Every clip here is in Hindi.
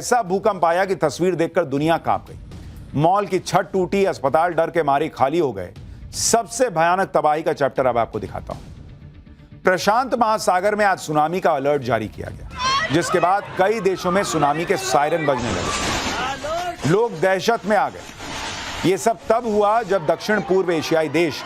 ऐसा भूकंप आया कि तस्वीर देखकर दुनिया कांप गई। मॉल की छत टूटी, अस्पताल डर के मारे खाली हो गए। सबसे भयानक तबाही का चैप्टर अब आपको दिखाता हूं। प्रशांत महासागर में आज सुनामी का अलर्ट जारी किया गया, जिसके बाद कई देशों में सुनामी के सायरन बजने लगे। लोग दहशत में आ गए। यह सब तब हुआ जब दक्षिण पूर्व एशियाई देश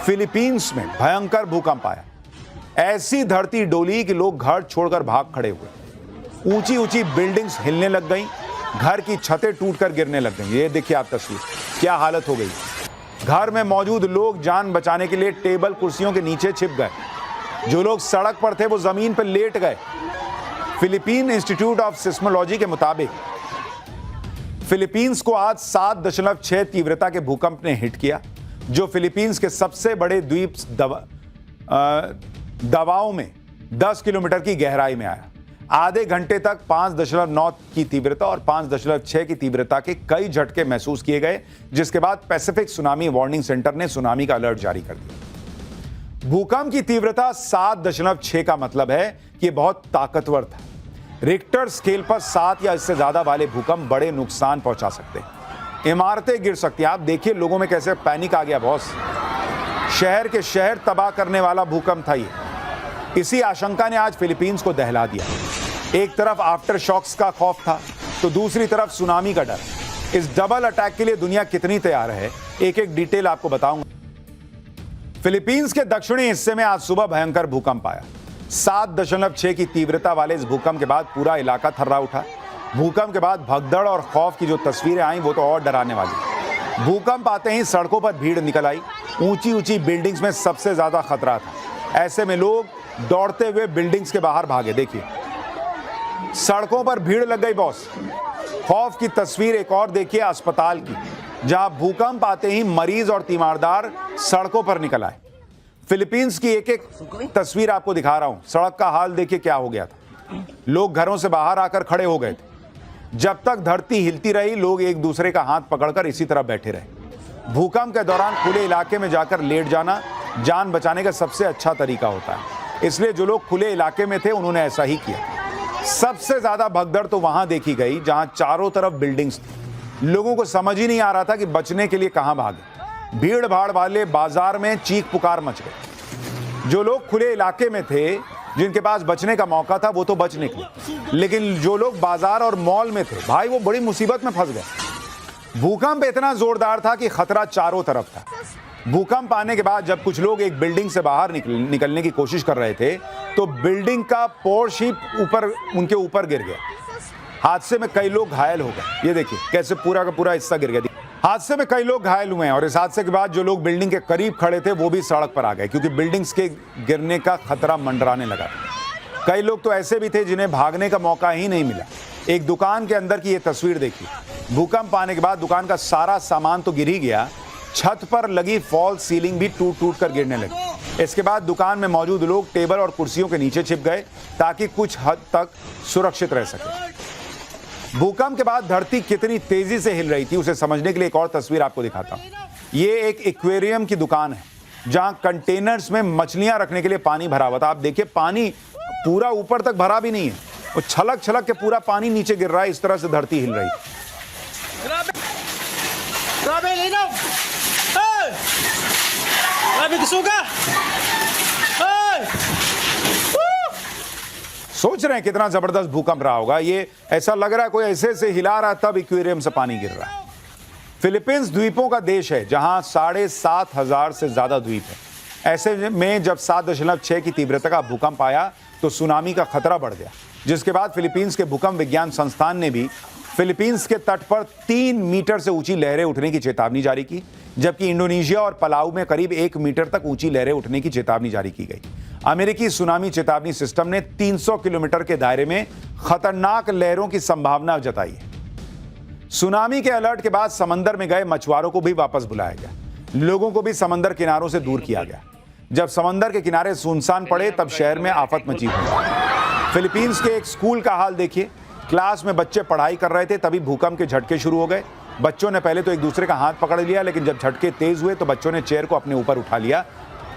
फिलीपींस में भयंकर भूकंप आया। ऐसी धरती डोली कि लोग घर छोड़कर भाग खड़े हुए। ऊंची ऊंची बिल्डिंग्स हिलने लग गई, घर की छतें टूटकर गिरने लग गई। ये देखिए आप तस्वीर, क्या हालत हो गई। घर में मौजूद लोग जान बचाने के लिए टेबल कुर्सियों के नीचे छिप गए। जो लोग सड़क पर थे वो जमीन पर लेट गए। फिलीपीन इंस्टीट्यूट ऑफ सिस्मोलॉजी के मुताबिक फिलीपींस को आज 7.6 तीव्रता के भूकंप ने हिट किया, जो फिलीपींस के सबसे बड़े द्वीप दबाव में 10 किलोमीटर की गहराई में आया। आधे घंटे तक 5.9 की तीव्रता और 5.6 की तीव्रता के कई झटके महसूस किए गए, जिसके बाद पैसिफिक सुनामी वार्निंग सेंटर ने सुनामी का अलर्ट जारी कर दिया। भूकंप की तीव्रता 7.6 का मतलब है कि बहुत ताकतवर था। रिक्टर स्केल पर 7 या इससे ज्यादा वाले भूकंप बड़े नुकसान पहुंचा सकते हैं। इमारतें गिर सकती हैं। आप देखिए लोगों में कैसे पैनिक आ गया बॉस। शहर के शहर तबाह करने वाला भूकंप था ये। इसी आशंका ने आज फिलीपींस को दहला दिया। एक तरफ आफ्टर शॉक्स का खौफ था, तो दूसरी तरफ सुनामी का डर। इस डबल अटैक के लिए दुनिया कितनी तैयार है, एक एक डिटेल आपको बताऊंगा। फिलीपींस के दक्षिणी हिस्से में आज सुबह भयंकर भूकंप आया। 7.6 की तीव्रता वाले इस भूकंप के बाद पूरा इलाका थर्रा उठा। भूकंप के बाद भगदड़ और खौफ की जो तस्वीरें आई वो तो और डराने वाली। भूकंप आते ही सड़कों पर भीड़ निकल आई। ऊंची ऊंची बिल्डिंग्स में सबसे ज्यादा खतरा था। ऐसे में लोग दौड़ते हुए बिल्डिंग्स के बाहर भागे। देखिए सड़कों पर भीड़ लग गई बॉस। खौफ की तस्वीर एक और देखिए अस्पताल की, जहां भूकंप आते ही मरीज और तीमारदार सड़कों पर निकल आए। फिलीपींस की एक एक तस्वीर आपको दिखा रहा हूं। सड़क का हाल देखिए क्या हो गया था। लोग घरों से बाहर आकर खड़े हो गए थे। जब तक धरती हिलती रही, लोग एक दूसरे का हाथ पकड़कर इसी तरह बैठे रहे। भूकंप के दौरान खुले इलाके में जाकर लेट जाना जान बचाने का सबसे अच्छा तरीका होता है, इसलिए जो लोग खुले इलाके में थे उन्होंने ऐसा ही किया। सबसे ज्यादा भगदड़ तो वहां देखी गई जहां चारों तरफ बिल्डिंग्स थी। लोगों को समझ ही नहीं आ रहा था कि बचने के लिए कहां भागे। भीड़ भाड़ वाले बाजार में चीख पुकार मच गई। जो लोग खुले इलाके में थे, जिनके पास बचने का मौका था, वो तो बच निकले, लेकिन जो लोग बाजार और मॉल में थे, भाई वो बड़ी मुसीबत में फंस गए। भूकंप इतना जोरदार था कि खतरा चारों तरफ था। भूकंप आने के बाद जब कुछ लोग एक बिल्डिंग से बाहर निकलने की कोशिश कर रहे थे, तो बिल्डिंग का पोर्श ही उनके ऊपर गिर गया। हादसे में कई लोग घायल हो गए। ये देखिए कैसे पूरा का पूरा हिस्सा गिर गया। हादसे में कई लोग घायल हुए हैं और इस हादसे के बाद जो लोग बिल्डिंग के करीब खड़े थे वो भी सड़क पर आ गए, क्योंकि बिल्डिंग्स के गिरने का खतरा मंडराने लगा। कई लोग तो ऐसे भी थे जिन्हें भागने का मौका ही नहीं मिला। एक दुकान के अंदर की ये तस्वीर देखिए। भूकंप आने के बाद दुकान का सारा सामान तो गिर ही गया, छत पर लगी फॉल सीलिंग भी टूट टूट कर गिरने लगी। इसके बाद दुकान में मौजूद लोग टेबल और कुर्सियों के नीचे छिप गए ताकि कुछ हद तक सुरक्षित रह सके। भूकंप के बाद धरती कितनी तेजी से हिल रही थी उसे समझने के लिए एक और तस्वीर आपको दिखाता हूं। ये एक एक्वेरियम की दुकान है, जहां कंटेनर्स में मछलियां रखने के लिए पानी भरा हुआ था। आप देखिए पानी पूरा ऊपर तक भरा भी नहीं है, और छलक छलक के पूरा पानी नीचे गिर रहा है। इस तरह से धरती हिल रही। सोच रहे हैं कितना जबरदस्त भूकंप रहा होगा। ये ऐसा लग रहा है कोई ऐसे से हिला रहा है तब एक्वेरियम से पानी गिर रहा है। फिलीपींस द्वीपों का देश है, जहां 7,500 से ज्यादा द्वीप है। ऐसे में जब 7.6 की तीव्रता का भूकंप आया तो सुनामी का खतरा बढ़ गया, जिसके बाद फिलीपींस के भूकंप विज्ञान संस्थान ने भी फिलीपींस के तट पर 3 मीटर से ऊंची लहरें उठने की चेतावनी जारी की, जबकि इंडोनेशिया और पलाऊ में करीब 1 मीटर तक ऊंची लहरें उठने की चेतावनी जारी की गई। अमेरिकी सुनामी चेतावनी सिस्टम ने 300 किलोमीटर के दायरे में खतरनाक लहरों की संभावना जताई है। सुनामी के अलर्ट के बाद समंदर में गए मछुआरों को भी वापस बुलाया गया। लोगों को भी समंदर किनारों से दूर किया गया। जब समंदर के किनारे सुनसान पड़े तब शहर में आफत मची हुई। फिलीपींस के एक स्कूल का हाल देखिए। क्लास में बच्चे पढ़ाई कर रहे थे, तभी भूकंप के झटके शुरू हो गए। बच्चों ने पहले तो एक दूसरे का हाथ पकड़ लिया, लेकिन जब झटके तेज हुए तो बच्चों ने चेयर को अपने ऊपर उठा लिया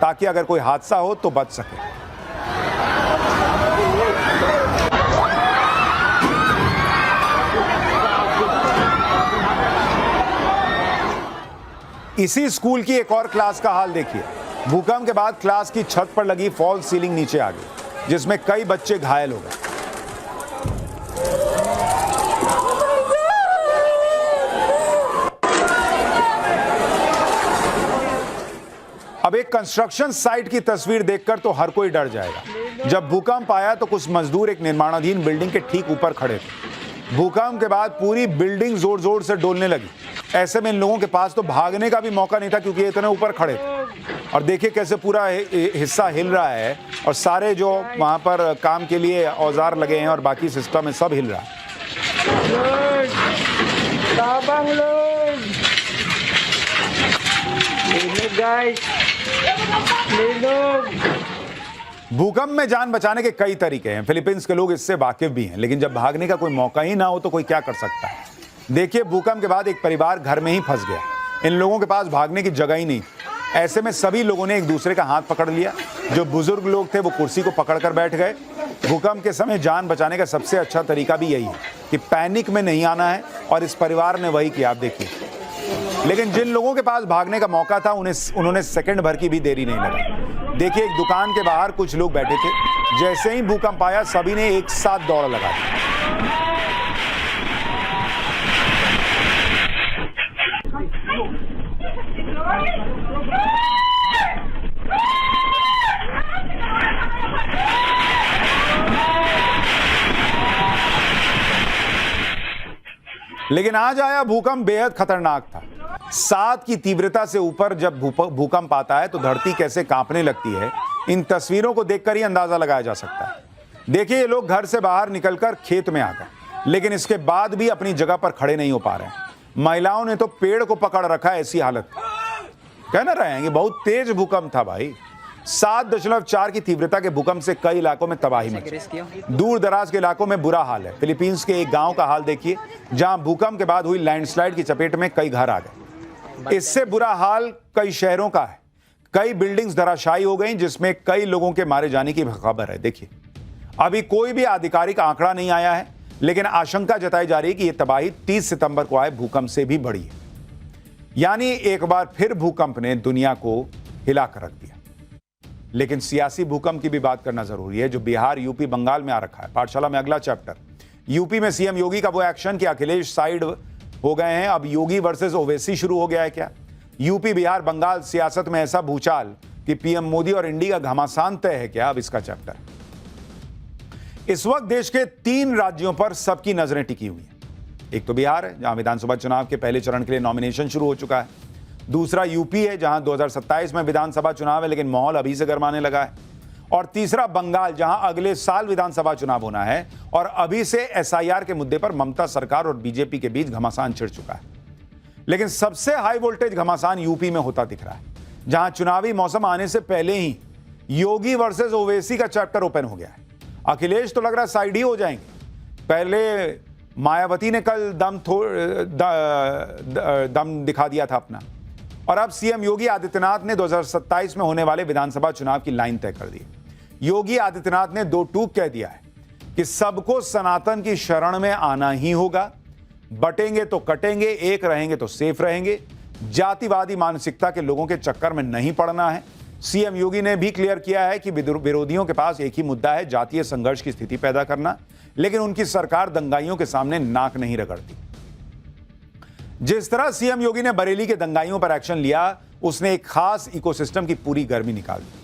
ताकि अगर कोई हादसा हो तो बच सके। इसी स्कूल की एक और क्लास का हाल देखिए। भूकंप के बाद क्लास की छत पर लगी फॉल्स सीलिंग नीचे आ गई, जिसमें कई बच्चे घायल हो गए। अब एक कंस्ट्रक्शन साइट की तस्वीर देखकर तो हर कोई डर जाएगा। जब भूकंप आया तो कुछ मजदूर एक निर्माणाधीन बिल्डिंग के ठीक ऊपर खड़े थे। भूकंप के बाद पूरी बिल्डिंग जोर जोर से डोलने लगी। ऐसे में इन लोगों के पास तो भागने का भी मौका नहीं था, क्योंकि ये इतने ऊपर खड़े थे। और देखिए कैसे पूरा हिस्सा हिल रहा है, और सारे जो वहां पर काम के लिए औजार लगे हैं और बाकी सिस्टम है, सब हिल रहा है। भूकंप में जान बचाने के कई तरीके हैं। फिलीपींस के लोग इससे वाकिफ भी हैं, लेकिन जब भागने का कोई मौका ही ना हो तो कोई क्या कर सकता है। देखिए, भूकंप के बाद एक परिवार घर में ही फंस गया। इन लोगों के पास भागने की जगह ही नहीं। ऐसे में सभी लोगों ने एक दूसरे का हाथ पकड़ लिया। जो बुजुर्ग लोग थे वो कुर्सी को पकड़कर बैठ गए। भूकंप के समय जान बचाने का सबसे अच्छा तरीका भी यही है कि पैनिक में नहीं आना है, और इस परिवार ने वही किया। आप देखिए, लेकिन जिन लोगों के पास भागने का मौका था उन्होंने सेकंड भर की भी देरी नहीं लगाई। देखिए, एक दुकान के बाहर कुछ लोग बैठे थे। जैसे ही भूकंप आया, सभी ने एक साथ दौड़ लगा दी। लेकिन आज आया भूकंप बेहद खतरनाक था। 7 की तीव्रता से ऊपर जब भूकंप आता है तो धरती कैसे कांपने लगती है, इन तस्वीरों को देखकर ही अंदाजा लगाया जा सकता है। देखिए, ये लोग घर से बाहर निकलकर खेत में आ गए, लेकिन इसके बाद भी अपनी जगह पर खड़े नहीं हो पा रहे हैं। महिलाओं ने तो पेड़ को पकड़ रखा है। ऐसी हालत कह ना रहे हैं कि बहुत तेज भूकंप था भाई। 7.4 की तीव्रता के भूकंप से कई इलाकों में तबाही मची। दूर दराज के इलाकों में बुरा हाल है। फिलीपींस के एक गांव का हाल देखिए, जहां भूकंप के बाद हुई लैंडस्लाइड की चपेट में कई घर आ गए। इससे बुरा हाल कई शहरों का है। कई बिल्डिंग्स धराशायी हो गई, जिसमें कई लोगों के मारे जाने की खबर है। देखिए, अभी कोई भी आधिकारिक आंकड़ा नहीं आया है, लेकिन आशंका जताई जा रही है कि यह तबाही 30 सितंबर को आए भूकंप से भी बड़ी है। यानी एक बार फिर भूकंप ने दुनिया को हिला कर रख दिया। लेकिन सियासी भूकंप की भी बात करना जरूरी है, जो बिहार, यूपी, बंगाल में आ रखा है। पाठशाला में अगला चैप्टर। यूपी में सीएम योगी का वो एक्शन कि अखिलेश साइड हो गए हैं। अब योगी वर्सेस ओवैसी शुरू हो गया है क्या? यूपी, बिहार, बंगाल सियासत में ऐसा भूचाल कि पीएम मोदी और इंडी का घमासान तय है क्या? अब इसका चैप्टर। इस वक्त देश के 3 राज्यों पर सबकी नजरें टिकी हुई हैं। एक तो बिहार है, जहां विधानसभा चुनाव के पहले चरण के लिए नॉमिनेशन शुरू हो चुका है। दूसरा यूपी है, जहां 2027 में विधानसभा चुनाव है, लेकिन माहौल अभी से गरमाने लगा है। और तीसरा बंगाल, जहां अगले साल विधानसभा चुनाव होना है, और अभी से एसआईआर के मुद्दे पर ममता सरकार और बीजेपी के बीच घमासान छिड़ चुका है। लेकिन सबसे हाई वोल्टेज घमासान यूपी में होता दिख रहा है, जहां चुनावी मौसम आने से पहले ही योगी वर्सेस ओवैसी का चैप्टर ओपन हो गया है। अखिलेश तो लग रहा है साइड ही हो जाएंगे। पहले मायावती ने कल दम दिखा दिया था अपना, और अब सीएम योगी आदित्यनाथ ने 2027 में होने वाले विधानसभा चुनाव की लाइन तय कर दी। योगी आदित्यनाथ ने 2 टूक कह दिया है कि सबको सनातन की शरण में आना ही होगा। बटेंगे तो कटेंगे, एक रहेंगे तो सेफ रहेंगे। जातिवादी मानसिकता के लोगों के चक्कर में नहीं पड़ना है। सीएम योगी ने भी क्लियर किया है कि विरोधियों के पास एक ही मुद्दा है, जातीय संघर्ष की स्थिति पैदा करना, लेकिन उनकी सरकार दंगाइयों के सामने नाक नहीं रगड़ती। जिस तरह सीएम योगी ने बरेली के दंगाइयों पर एक्शन लिया, उसने एक खास इकोसिस्टम की पूरी गर्मी निकाल दी।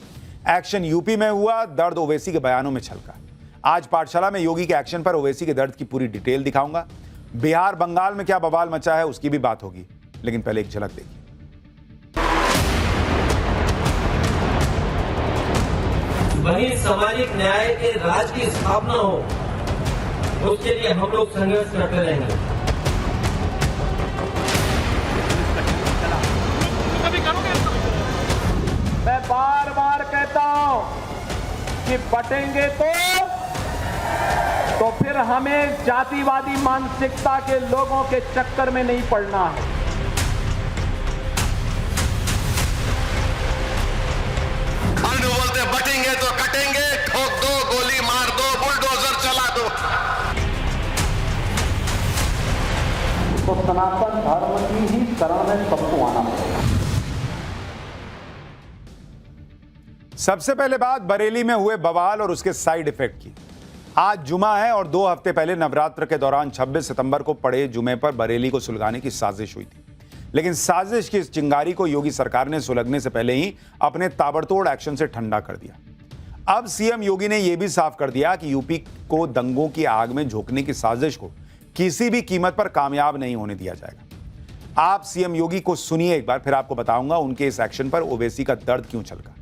एक्शन यूपी में हुआ, दर्द ओवैसी के बयानों में छलका। आज पाठशाला में योगी के एक्शन पर ओवैसी के दर्द की पूरी डिटेल दिखाऊंगा। बिहार, बंगाल में क्या बवाल मचा है उसकी भी बात होगी, लेकिन पहले एक झलक देखिए। वही सामाजिक न्याय के राज की स्थापना हो, उसके लिए हम लोग संघर्ष करते रहेंगे। मैं बार बार कहता हूं कि बटेंगे तो फिर हमें जातिवादी मानसिकता के लोगों के चक्कर में नहीं पड़ना है। हम जो बोलते हैं बटेंगे तो कटेंगे, ठोक दो, गोली मार दो, बुलडोजर चला दो। तो सनातन धर्म की ही शरण में सबको आना पड़ेगा। सबसे पहले बात बरेली में हुए बवाल और उसके साइड इफेक्ट की। आज जुमा है और 2 हफ्ते पहले नवरात्र के दौरान 26 सितंबर को पड़े जुमे पर बरेली को सुलगाने की साजिश हुई थी। लेकिन साजिश की इस चिंगारी को योगी सरकार ने सुलगने से पहले ही अपने ताबड़तोड़ एक्शन से ठंडा कर दिया। अब सीएम योगी ने यह भी साफ कर दिया कि यूपी को दंगों की आग में झोंकने की साजिश को किसी भी कीमत पर कामयाब नहीं होने दिया जाएगा। आप सीएम योगी को सुनिए एक बार, फिर आपको बताऊंगा उनके इस एक्शन पर ओवैसी का दर्द क्यों छलका।